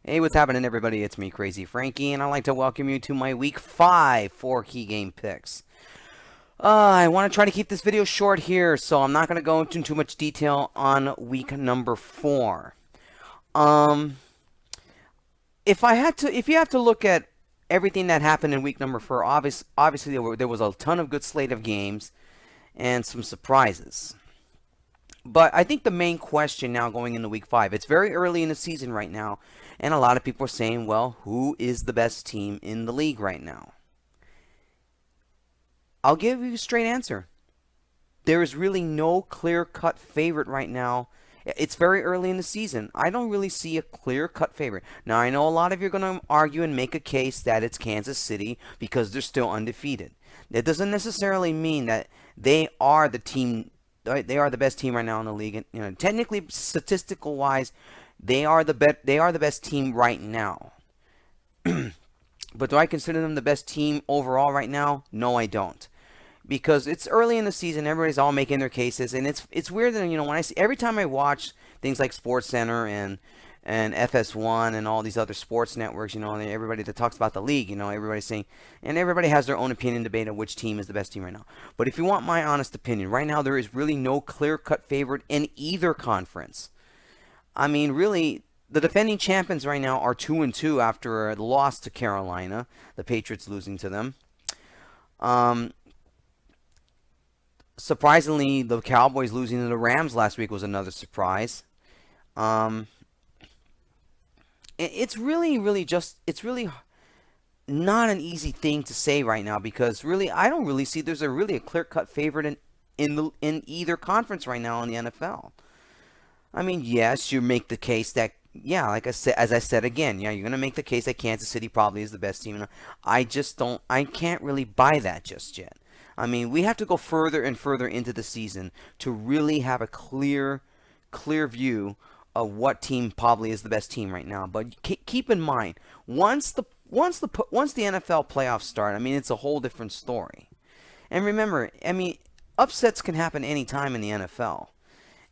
Hey, what's happening, everybody? It's me, Crazyfrankie, and I'd like to welcome you to my Week 5 key game picks. I want to try to keep this video short here, so I'm not going to go into too much detail on week number 4. Um, if you have to look at everything that happened in week number 4, obviously there was a ton of good slate of games and some surprises. But I think the main question now going into week 5, it's very early in the season right now, and a lot of people are saying, well, who is the best team in the league right now? I'll give you a straight answer. There is really no clear-cut favorite right now. It's very early in the season. I don't really see a clear-cut favorite. Now, I know a lot of you are going to argue and make a case that it's Kansas City because they're still undefeated. That doesn't necessarily mean that they are the team. They are the best team right now in the league. And, technically, statistical wise, they are the best team right now. But do I consider them the best team overall right now? No, I don't. Because it's early in the season, everybody's all making their cases, and it's weird that when I see every time I watch things like Sports Center and FS1 and all these other sports networks, and everybody that talks about the league, everybody's saying, and everybody has their own opinion debate of which team is the best team right now. But if you want my honest opinion, right now there is really no clear-cut favorite in either conference. I mean, really, the defending champions right now are 2-2 after the loss to Carolina, the Patriots losing to them. Surprisingly, the Cowboys losing to the Rams last week was another surprise. It's really not an easy thing to say right now because really I don't really see there's a clear-cut favorite in either conference right now in the NFL. I mean, yes, you make the case that like I said, as I said again, you're gonna make the case that Kansas City probably is the best team. I can't really buy that just yet. I mean, we have to go further and further into the season to really have a clear view of what team probably is the best team right now. But keep in mind, once the NFL playoffs start, I mean, it's a whole different story. And remember, I mean, upsets can happen anytime in the NFL,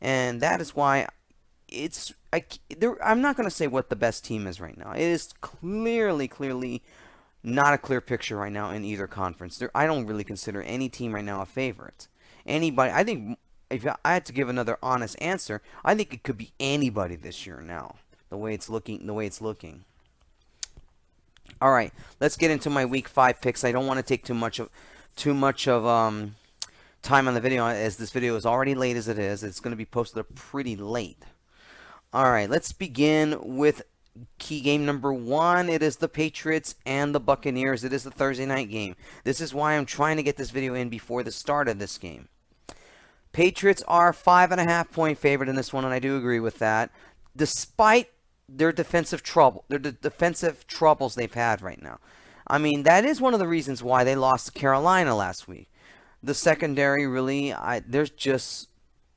and that is why I'm not going to say what the best team is right now. It is clearly not a clear picture right now in either conference. I don't really consider any team right now a favorite. I think if I had to give another honest answer, I think it could be anybody this year now. The way it's looking. All right, let's get into my week 5 picks. I don't want to take too much of time on the video as this video is already late as it is. It's going to be posted pretty late. All right, let's begin with key game number 1. It is the Patriots and the Buccaneers. It is the Thursday night game. This is why I'm trying to get this video in before the start of this game. Patriots are 5.5-point favorite in this one, and I do agree with that. Despite their defensive troubles they've had right now. I mean, that is one of the reasons why they lost to Carolina last week. The secondary really, there's just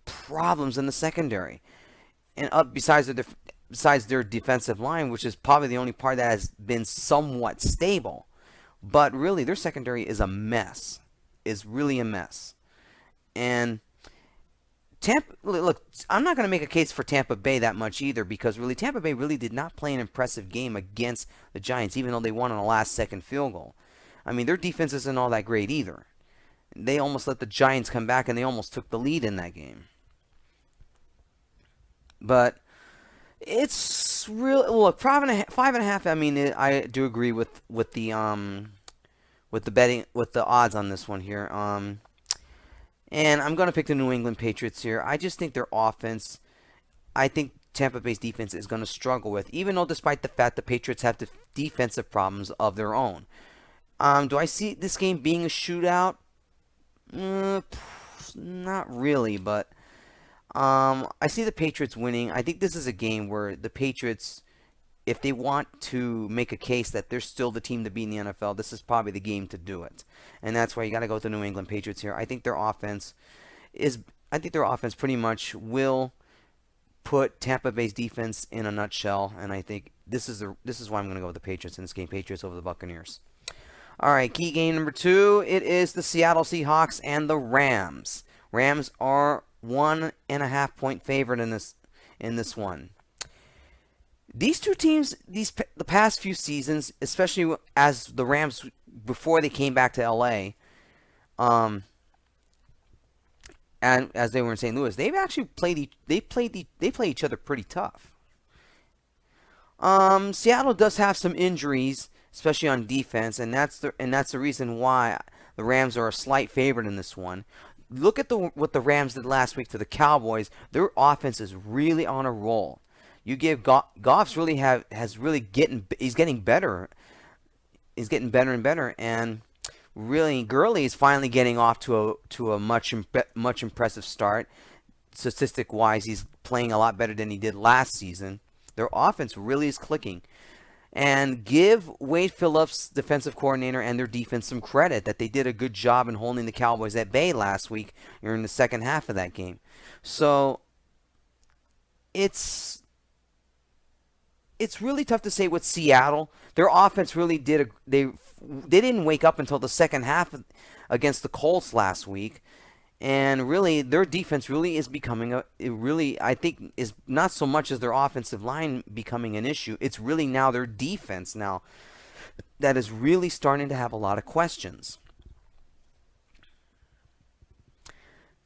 problems in the secondary. And besides their defensive line, which is probably the only part that has been somewhat stable. But really, their secondary is a mess. Is really a mess. And look, I'm not going to make a case for Tampa Bay that much either because really Tampa Bay really did not play an impressive game against the Giants, even though they won on a last-second field goal. I mean, their defense isn't all that great either. They almost let the Giants come back, and they almost took the lead in that game. But it's real. Look, 5.5. I mean, I do agree with the odds on this one here. And I'm going to pick the New England Patriots here. I just think their offense, I think Tampa Bay's defense is going to struggle with, even though despite the fact the Patriots have defensive problems of their own. Do I see this game being a shootout? Not really, but I see the Patriots winning. I think this is a game where the Patriots, if they want to make a case that they're still the team to beat in the NFL, this is probably the game to do it. And that's why you got to go with the New England Patriots here. I think their offense pretty much will put Tampa Bay's defense in a nutshell. And I think this is why I'm going to go with the Patriots in this game. Patriots over the Buccaneers. All right, key game number 2. It is the Seattle Seahawks and the Rams. Rams are 1.5-point favorite in this one. These two teams, the past few seasons, especially as the Rams before they came back to LA, um, and as they were in St. Louis, they've actually they play each other pretty tough. Seattle does have some injuries, especially on defense, and that's the reason why the Rams are a slight favorite in this one. Look at what the Rams did last week to the Cowboys. Their offense is really on a roll. You give Goff's really has really he's getting better. He's getting better and better, and really Gurley is finally getting off to a much impressive start. Statistic wise, he's playing a lot better than he did last season. Their offense really is clicking. And give Wade Phillips, defensive coordinator, and their defense some credit that they did a good job in holding the Cowboys at bay last week during the second half of that game. So it's really tough to say with Seattle. Their offense really they didn't wake up until the second half against the Colts last week. And really, their defense really is becoming I think, is not so much as their offensive line becoming an issue. It's really now their defense now that is really starting to have a lot of questions.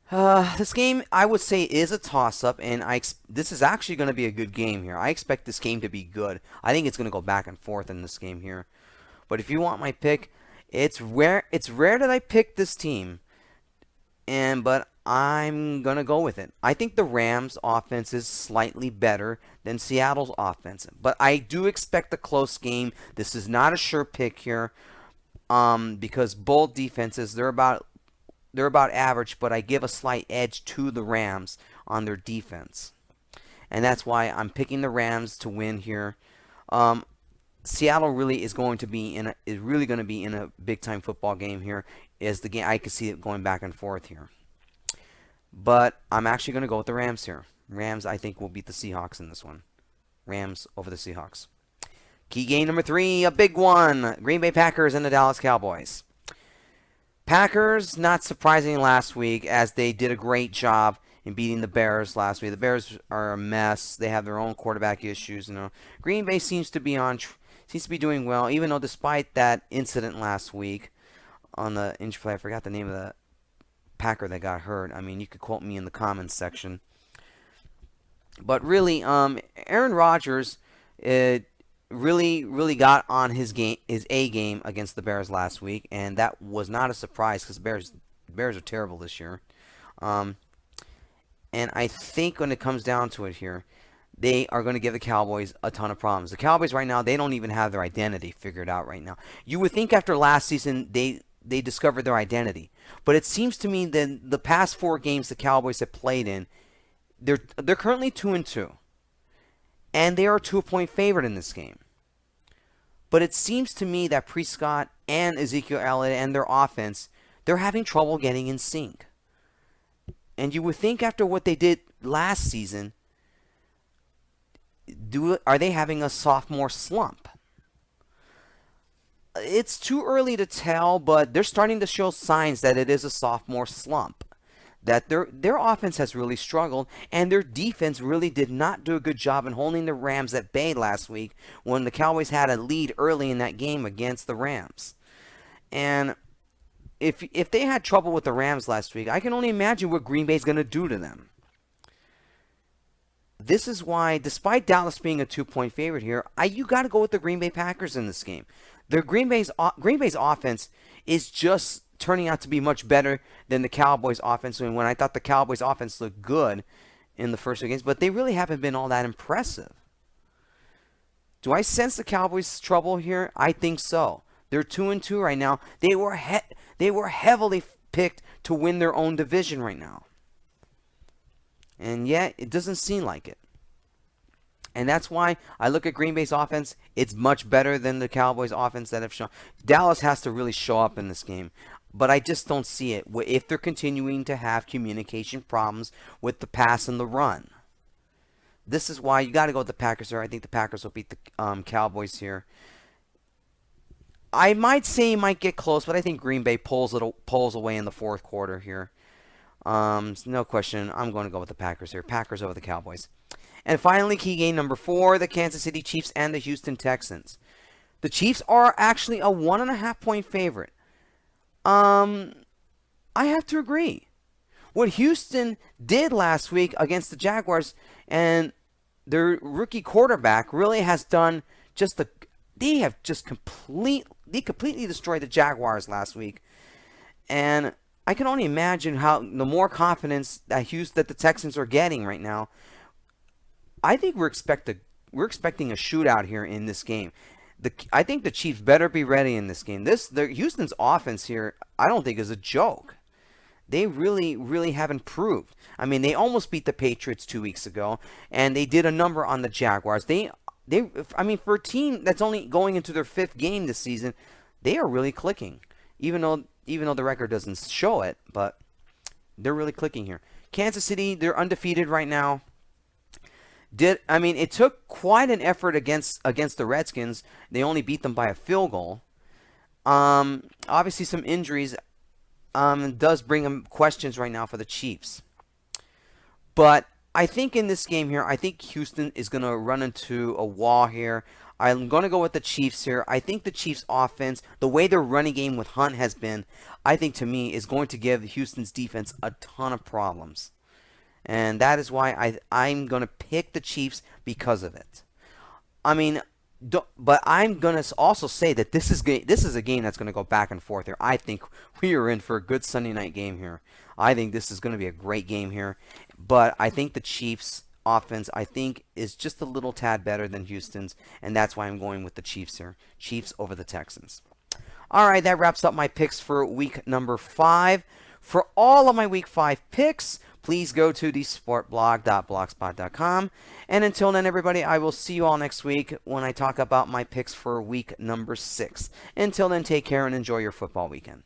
This game, I would say, is a toss-up, and this is actually going to be a good game here. I expect this game to be good. I think it's going to go back and forth in this game here. But if you want my pick, it's rare that I pick this team. But I'm going to go with it. I think the Rams' offense is slightly better than Seattle's offense. But I do expect a close game. This is not a sure pick here because both defenses, they're about average, but I give a slight edge to the Rams on their defense. And that's why I'm picking the Rams to win here. Seattle really is going to be in a big time football game here. Is the game I can see it going back and forth here. But I'm actually going to go with the Rams here. Rams, I think, will beat the Seahawks in this one. Rams over the Seahawks. Key game number 3, a big one. Green Bay Packers and the Dallas Cowboys. Packers, not surprising last week, as they did a great job in beating the Bears last week. The Bears are a mess. They have their own quarterback issues. Green Bay seems to be doing well, even though despite that incident last week on the inch play, I forgot the name of the Packer that got hurt. I mean, you could quote me in the comments section. But really, Aaron Rodgers really got on his A game against the Bears last week, and that was not a surprise because the Bears are terrible this year. And I think when it comes down to it here, they are going to give the Cowboys a ton of problems. The Cowboys right now, they don't even have their identity figured out right now. You would think after last season they discovered their identity, but it seems to me that the past 4 games the Cowboys have played in, they're currently 2-2, and they are a 2-point favorite in this game. But it seems to me that Prescott and Ezekiel Elliott and their offense, they're having trouble getting in sync. And you would think after what they did last season, are they having a sophomore slump? It's too early to tell, but they're starting to show signs that it is a sophomore slump. That their offense has really struggled, and their defense really did not do a good job in holding the Rams at bay last week when the Cowboys had a lead early in that game against the Rams. And if they had trouble with the Rams last week, I can only imagine what Green Bay's going to do to them. This is why, despite Dallas being a 2-point favorite here, you got to go with the Green Bay Packers in this game. The Green Bay's offense is just turning out to be much better than the Cowboys' offense. And when I thought the Cowboys' offense looked good in the first 2 games, but they really haven't been all that impressive. Do I sense the Cowboys' trouble here? I think so. They're 2-2 right now. They were heavily picked to win their own division right now, and yet it doesn't seem like it. And that's why I look at Green Bay's offense. It's much better than the Cowboys' offense that have shown. Dallas has to really show up in this game. But I just don't see it if they're continuing to have communication problems with the pass and the run. This is why you got to go with the Packers here. I think the Packers will beat the Cowboys here. I might say you might get close, but I think Green Bay pulls away in the fourth quarter here. No question. I'm going to go with the Packers here. Packers over the Cowboys. And finally, key game number 4, the Kansas City Chiefs and the Houston Texans. The Chiefs are actually a 1.5-point favorite. I have to agree. What Houston did last week against the Jaguars and their rookie quarterback really has done they completely destroyed the Jaguars last week. And I can only imagine how the more confidence that the Texans are getting right now. I think we're expecting a shootout here in this game. I think the Chiefs better be ready in this game. Houston's offense here, I don't think is a joke. They really, really have improved. I mean, they almost beat the Patriots 2 weeks ago, and they did a number on the Jaguars. I mean, for a team that's only going into their 5th game this season, they are really clicking. Even though the record doesn't show it, but they're really clicking here. Kansas City, they're undefeated right now. It took quite an effort against the Redskins. They only beat them by a field goal. Obviously, some injuries does bring them questions right now for the Chiefs. But I think in this game here, I think Houston is going to run into a wall here. I'm going to go with the Chiefs here. I think the Chiefs offense, the way their running game with Hunt has been, I think to me is going to give Houston's defense a ton of problems. And that is why I'm going to pick the Chiefs because of it. But I'm going to also say that this is a game that's going to go back and forth here. I think we are in for a good Sunday night game here. I think this is going to be a great game here. But I think the Chiefs offense, is just a little tad better than Houston's. And that's why I'm going with the Chiefs here. Chiefs over the Texans. All right, that wraps up my picks for week number 5. For all of my week 5 picks, please go to thesportblog.blogspot.com. And until then, everybody, I will see you all next week when I talk about my picks for week number 6. Until then, take care and enjoy your football weekend.